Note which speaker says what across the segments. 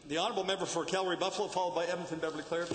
Speaker 1: The honourable member for Calgary Buffalo, followed by Edmonton Beverly Clare.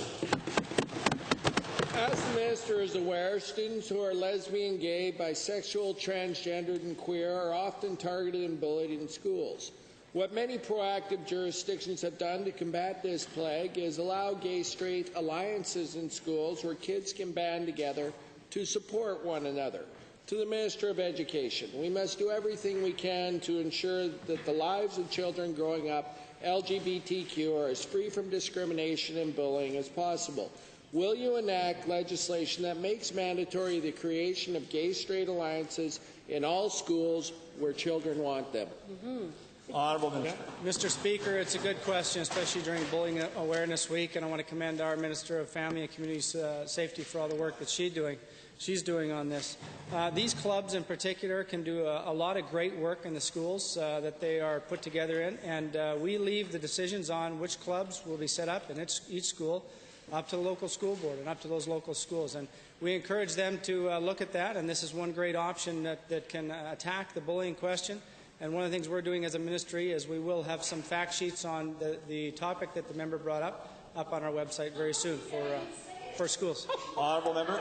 Speaker 2: As the minister is aware, students who are lesbian, gay, bisexual, transgendered, and queer are often targeted and bullied in schools. What many proactive jurisdictions have done to combat this plague is allow gay-straight alliances in schools where kids can band together to support one another. To the Minister of Education, we must do everything we can to ensure that the lives of children growing up LGBTQ are as free from discrimination and bullying as possible. Will you enact legislation that makes mandatory the creation of gay-straight alliances in all schools where children want them?
Speaker 1: Honourable Minister.
Speaker 3: Mr. Speaker, it's a good question, especially during Bullying Awareness Week, and I want to commend our Minister of Family and Community Safety for all the work that she's doing on this. These clubs in particular can do a lot of great work in the schools that they are put together in, and we leave the decisions on which clubs will be set up in each school up to the local school board and up to those local schools. And we encourage them to look at that, and this is one great option that can attack the bullying question. And one of the things we're doing as a ministry is we will have some fact sheets on the topic that the member brought up on our website very soon for schools.
Speaker 1: Honourable member.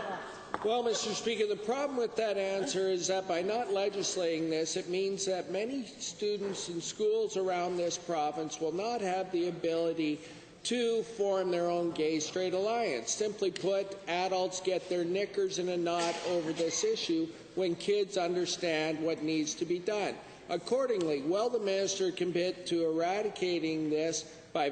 Speaker 2: Well, Mr. Speaker, the problem with that answer is that by not legislating this, it means that many students in schools around this province will not have the ability to form their own gay-straight alliance. Simply put, adults get their knickers in a knot over this issue when kids understand what needs to be done. Accordingly, will the minister commit to eradicating this by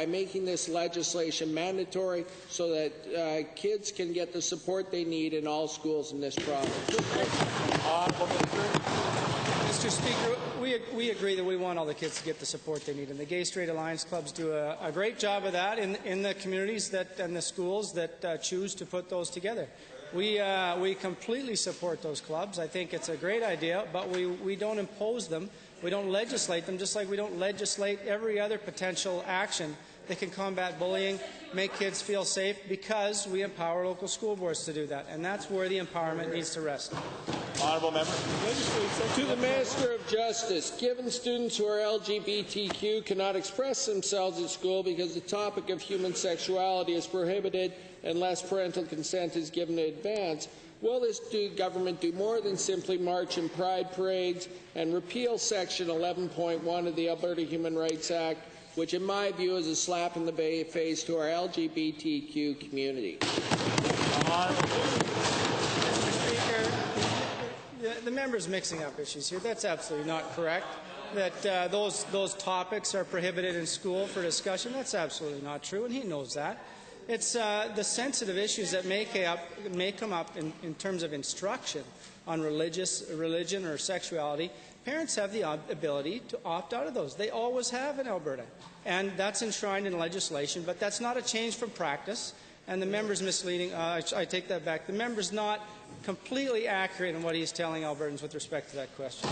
Speaker 2: making this legislation mandatory so that kids can get the support they need in all schools in this province?
Speaker 3: Mr. Speaker, we agree that we want all the kids to get the support they need, and the Gay Straight Alliance clubs do a great job of that in the communities and the schools that choose to put those together. We completely support those clubs. I think it's a great idea, but we don't impose them. We don't legislate them, just like we don't legislate every other potential action that can combat bullying, make kids feel safe, because we empower local school boards to do that, and that's where the empowerment needs to rest.
Speaker 1: Honourable member.
Speaker 2: To the Minister of Justice, given students who are LGBTQ cannot express themselves at school because the topic of human sexuality is prohibited unless parental consent is given in advance, will this government do more than simply march in pride parades and repeal Section 11.1 of the Alberta Human Rights Act, which in my view is a slap in the face to our LGBTQ community?
Speaker 3: The member is mixing up issues here. That's absolutely not correct. That those topics are prohibited in school for discussion. That's absolutely not true, and he knows that. It's the sensitive issues that may come up in terms of instruction on religion or sexuality. Parents have the ability to opt out of those. They always have in Alberta, and that's enshrined in legislation. But that's not a change from practice. And the member's misleading. I take that back. The member's not completely accurate in what he's telling Albertans with respect to that question.